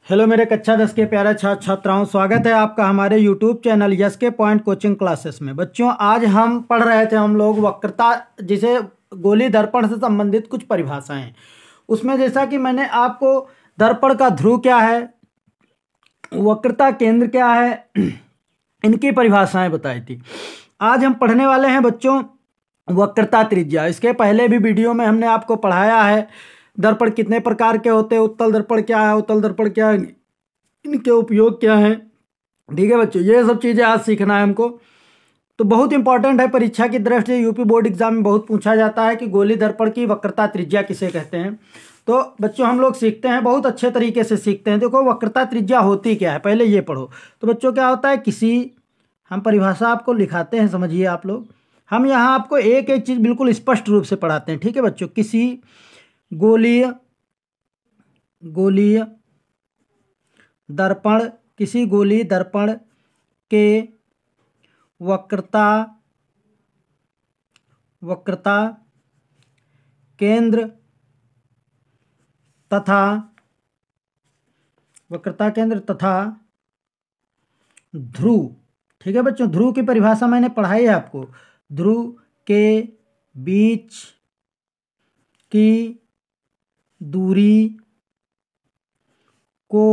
Hello मेरे कक्षा 10 के प्यारे छात्र छात्राओं, स्वागत है आपका हमारे यूट्यूब चैनल यस के पॉइंट कोचिंग क्लासेस में। बच्चों, आज हम पढ़ रहे थे हम लोग वक्रता, जिसे गोली दर्पण से संबंधित कुछ परिभाषाएं। उसमें जैसा कि मैंने आपको दर्पण का ध्रुव क्या है, वक्रता केंद्र क्या है, इनकी परिभाषाएं बताई थी। आज हम पढ़ने वाले हैं बच्चों वक्रता त्रिज्या। इसके पहले भी वीडियो में हमने आपको पढ़ाया है दर्पण कितने प्रकार के होते हैं, उत्तल दर्पण क्या है, उत्तल दर्पण क्या है, इनके उपयोग क्या है। ठीक है बच्चों, ये सब चीज़ें आज सीखना है हमको। तो बहुत इंपॉर्टेंट है, परीक्षा की दृष्टि से यूपी बोर्ड एग्जाम में बहुत पूछा जाता है कि गोली दर्पण की वक्रता त्रिज्या किसे कहते हैं। तो बच्चों हम लोग सीखते हैं, बहुत अच्छे तरीके से सीखते हैं। देखो वक्रता त्रिज्या होती क्या है, पहले ये पढ़ो। तो बच्चों क्या होता है, हम परिभाषा आपको लिखाते हैं, समझिए आप लोग। हम यहाँ आपको एक एक चीज़ बिल्कुल स्पष्ट रूप से पढ़ाते हैं। ठीक है बच्चों, गोलीय दर्पण, किसी गोलीय दर्पण के वक्रता केंद्र तथा ध्रुव। ठीक है बच्चों, ध्रुव की परिभाषा मैंने पढ़ाई है आपको। ध्रुव के बीच की दूरी को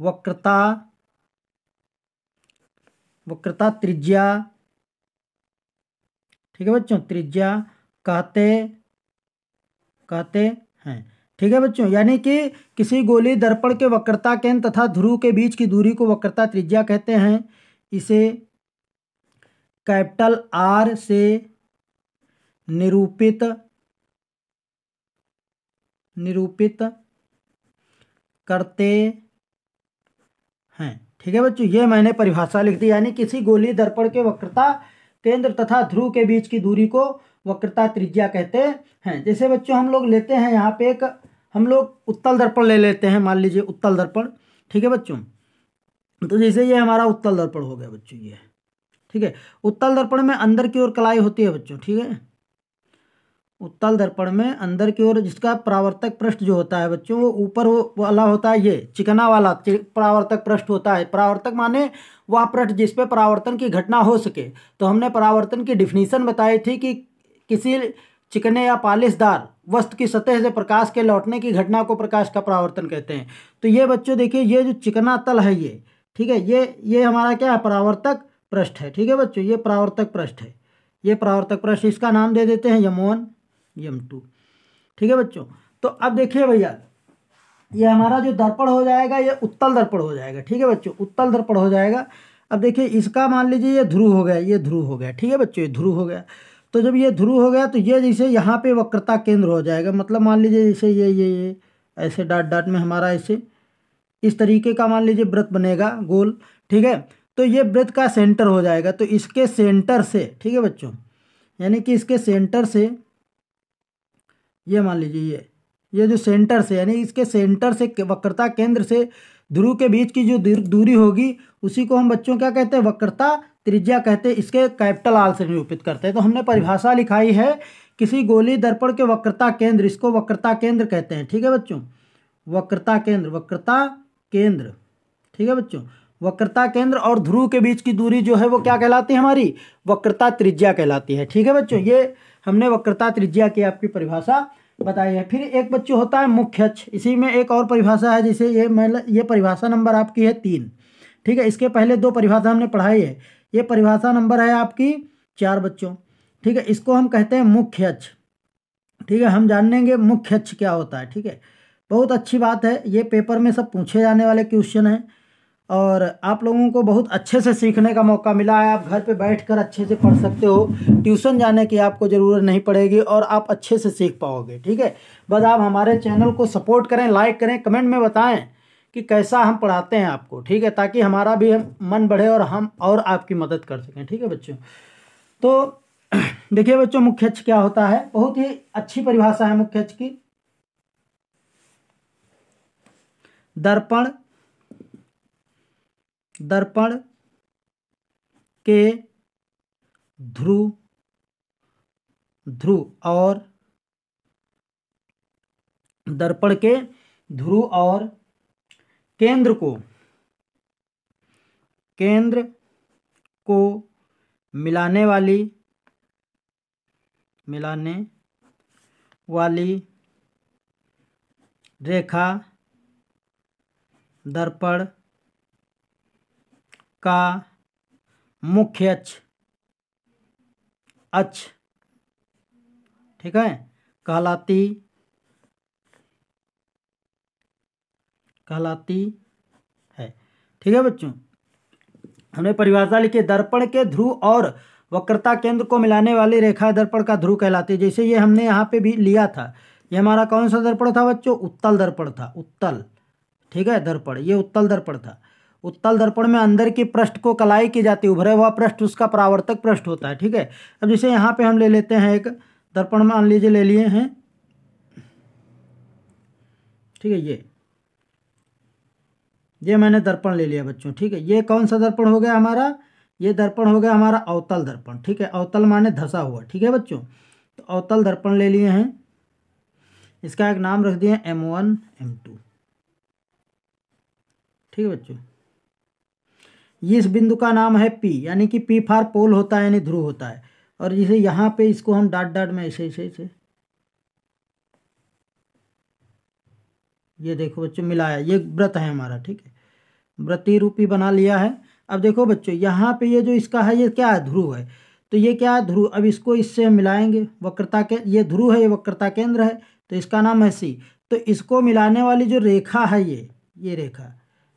वक्रता त्रिज्या, ठीक है बच्चों, त्रिज्या कहते हैं। ठीक है बच्चों, यानी कि किसी गोलीय दर्पण के वक्रता केंद्र तथा ध्रुव के बीच की दूरी को वक्रता त्रिज्या कहते हैं। इसे कैपिटल आर से निरूपित करते हैं। ठीक है बच्चों, ये मैंने परिभाषा लिख दी, यानी किसी गोलीय दर्पण के वक्रता केंद्र तथा ध्रुव के बीच की दूरी को वक्रता त्रिज्या कहते हैं। जैसे बच्चों हम लोग लेते हैं यहाँ पे हम लोग उत्तल दर्पण ले लेते हैं, मान लीजिए उत्तल दर्पण। ठीक है बच्चों, तो जैसे ये हमारा उत्तल दर्पण हो गया बच्चों, ये ठीक है। उत्तल दर्पण में अंदर की ओर कलाई होती है बच्चों। ठीक है, उत्तल दर्पण में अंदर की ओर जिसका परावर्तक पृष्ठ जो होता है बच्चों, वो ऊपर वाला होता है, ये चिकना वाला परावर्तक पृष्ठ होता है। परावर्तक माने वह पृष्ठ जिस पे परावर्तन की घटना हो सके। तो हमने परावर्तन की डिफिनीशन बताई थी कि किसी चिकने या पालिशदार वस्तु की सतह से प्रकाश के लौटने की घटना को प्रकाश का परावर्तन कहते हैं। तो ये बच्चों देखिए, ये जो चिकना तल है ये, ठीक है, ये हमारा क्या है, परावर्तक पृष्ठ है। ठीक है बच्चों, ये परावर्तक पृष्ठ है, ये परावर्तक पृष्ठ, इसका नाम दे देते हैं M1 M2। ठीक है बच्चों, तो अब देखिए भैया, ये हमारा जो दर्पण हो जाएगा ये उत्तल दर्पण हो जाएगा। ठीक है बच्चों, उत्तल दर्पण हो जाएगा। अब देखिए इसका मान लीजिए ये ध्रुव हो गया, ये ध्रुव हो गया। ठीक है बच्चों, ये ध्रुव हो गया। तो जब ये ध्रुव हो गया तो ये जैसे यहाँ पे वक्रता केंद्र हो जाएगा। मतलब मान लीजिए जैसे ये ऐसे डाट डाट में हमारा ऐसे इस तरीके का मान लीजिए वृत्त बनेगा गोल। ठीक है, तो ये वृत्त का सेंटर हो जाएगा। तो इसके सेंटर से, ठीक है बच्चों, यानी कि इसके सेंटर से ये मान लीजिए ये जो सेंटर से, यानी इसके सेंटर से वक्रता केंद्र से ध्रुव के बीच की जो दूरी होगी उसी को हम बच्चों क्या कहते हैं, वक्रता त्रिज्या कहते हैं। इसके कैपिटल आर से निरूपित करते हैं। तो हमने परिभाषा लिखाई है, किसी गोलीय दर्पण के वक्रता केंद्र, इसको वक्रता केंद्र कहते हैं। ठीक है बच्चों, वक्रता केंद्र। ठीक है बच्चों, वक्रता केंद्र और ध्रुव के बीच की दूरी जो है वो क्या कहलाती है, हमारी वक्रता त्रिज्या कहलाती है। ठीक है बच्चों, ये हमने वक्रता त्रिज्या की आपकी परिभाषा बताई है। फिर एक बच्चों होता है मुख्य अक्ष। इसी में एक और परिभाषा है, जैसे ये परिभाषा नंबर आपकी है 3। ठीक है, इसके पहले 2 परिभाषा हमने पढ़ाई है। ये परिभाषा नंबर है आपकी 4 बच्चों। ठीक है, इसको हम कहते हैं मुख्य अक्ष। ठीक है, हम जानेंगे मुख्य अक्ष क्या होता है। ठीक है, बहुत अच्छी बात है, ये पेपर में सब पूछे जाने वाले क्वेश्चन हैं और आप लोगों को बहुत अच्छे से सीखने का मौका मिला है। आप घर पे बैठकर अच्छे से पढ़ सकते हो, ट्यूशन जाने की आपको ज़रूरत नहीं पड़ेगी और आप अच्छे से सीख पाओगे। ठीक है, बस आप हमारे चैनल को सपोर्ट करें, लाइक करें, कमेंट में बताएं कि कैसा हम पढ़ाते हैं आपको। ठीक है, ताकि हमारा भी मन बढ़े और हम और आपकी मदद कर सकें। ठीक है बच्चों, तो देखिए बच्चों, मुख्य अक्ष क्या होता है, बहुत ही अच्छी परिभाषा है मुख्य अक्ष की। दर्पण के ध्रुव और दर्पण के ध्रुव और केंद्र को मिलाने वाली रेखा दर्पण का मुख्य अक्ष ठीक है कहलाती है। ठीक है बच्चों, हमने परिभाषा लिखी, दर्पण के ध्रुव और वक्रता केंद्र को मिलाने वाली रेखा दर्पण का ध्रुव कहलाती है। जैसे ये हमने यहाँ पे भी लिया था, ये हमारा कौन सा दर्पण था बच्चों? उत्तल दर्पण था, उत्तल। ठीक है, दर्पण, ये उत्तल दर्पण था। उत्तल दर्पण में अंदर की पृष्ठ को कलाई की जाती है, उभरा हुआ पृष्ठ उसका परावर्तक पृष्ठ होता है। ठीक है, अब जैसे यहाँ पे हम ले लेते हैं एक दर्पण, मान लीजिए ले लिए हैं, ठीक है, ये मैंने दर्पण ले लिया बच्चों। ठीक है, ये कौन सा दर्पण हो गया हमारा? ये दर्पण हो गया हमारा अवतल दर्पण। ठीक है, अवतल माने धसा हुआ। ठीक है बच्चों, तो अवतल दर्पण ले लिए हैं, इसका एक नाम रख दिए M1 M2। ठीक है बच्चों, इस बिंदु का नाम है P, यानी कि P फॉर पोल होता है, यानी ध्रुव होता है। और जैसे यहाँ पे इसको हम डॉट डॉट में ऐसे ये देखो बच्चों मिलाया, ये व्रत है हमारा। ठीक है, व्रती रूपी बना लिया है। अब देखो बच्चों, यहाँ पे ये जो इसका है, ये क्या है? ध्रुव है। तो ये क्या है? ध्रुव। अब इसको इससे मिलाएंगे, वक्रता के, ये ध्रुव है, ये वक्रता केंद्र है, तो इसका नाम है C। तो इसको मिलाने वाली जो रेखा है,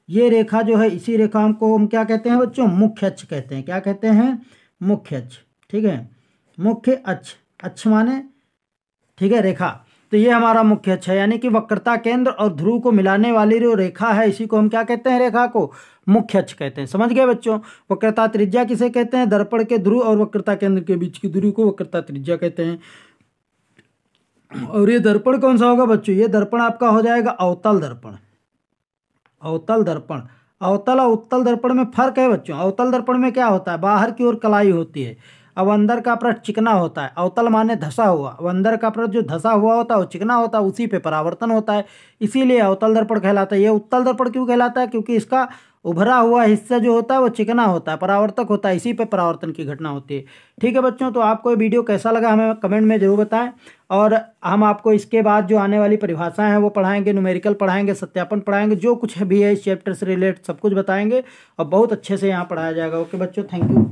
ये रेखा जो है, इसी रेखा को हम क्या कहते हैं बच्चों? मुख्य अक्ष कहते हैं। क्या कहते हैं? मुख्य अक्ष। ठीक है, मुख्य अक्ष, अक्ष माने, ठीक है, रेखा। तो ये हमारा मुख्य अक्ष है, यानी कि वक्रता केंद्र और ध्रुव को मिलाने वाली जो रेखा है, इसी को हम क्या कहते हैं? रेखा को मुख्य अक्ष कहते हैं। समझ गए बच्चों? वक्रता त्रिज्या किसे कहते हैं? दर्पण के ध्रुव और वक्रता केंद्र के बीच की दूरी को वक्रता त्रिज्या कहते हैं। और ये दर्पण कौन सा होगा बच्चों? ये दर्पण आपका हो जाएगा अवतल दर्पण। अवतल दर्पण, अवतल और उत्तल दर्पण में फर्क है बच्चों। अवतल दर्पण में क्या होता है? बाहर की ओर कलाई होती है, अब अंदर का पृष्ठ चिकना होता है। अवतल माने धसा हुआ, अब अंदर का पृष्ठ जो धसा हुआ होता है वो चिकना होता है, उसी पे परावर्तन होता है, इसीलिए अवतल दर्पण कहलाता है। ये उत्तल दर्पण क्यों कहलाता है? क्योंकि इसका उभरा हुआ हिस्सा जो होता है वो चिकना होता है, परावर्तक होता है, इसी पे परावर्तन की घटना होती है। ठीक है बच्चों, तो आपको ये वीडियो कैसा लगा हमें कमेंट में जरूर बताएं। और हम आपको इसके बाद जो आने वाली परिभाषाएं हैं वो पढ़ाएंगे, न्यूमेरिकल पढ़ाएंगे, सत्यापन पढ़ाएंगे, जो कुछ भी है इस चैप्टर से रिलेटेड सब कुछ बताएंगे और बहुत अच्छे से यहाँ पढ़ाया जाएगा। ओके बच्चों, थैंक यू।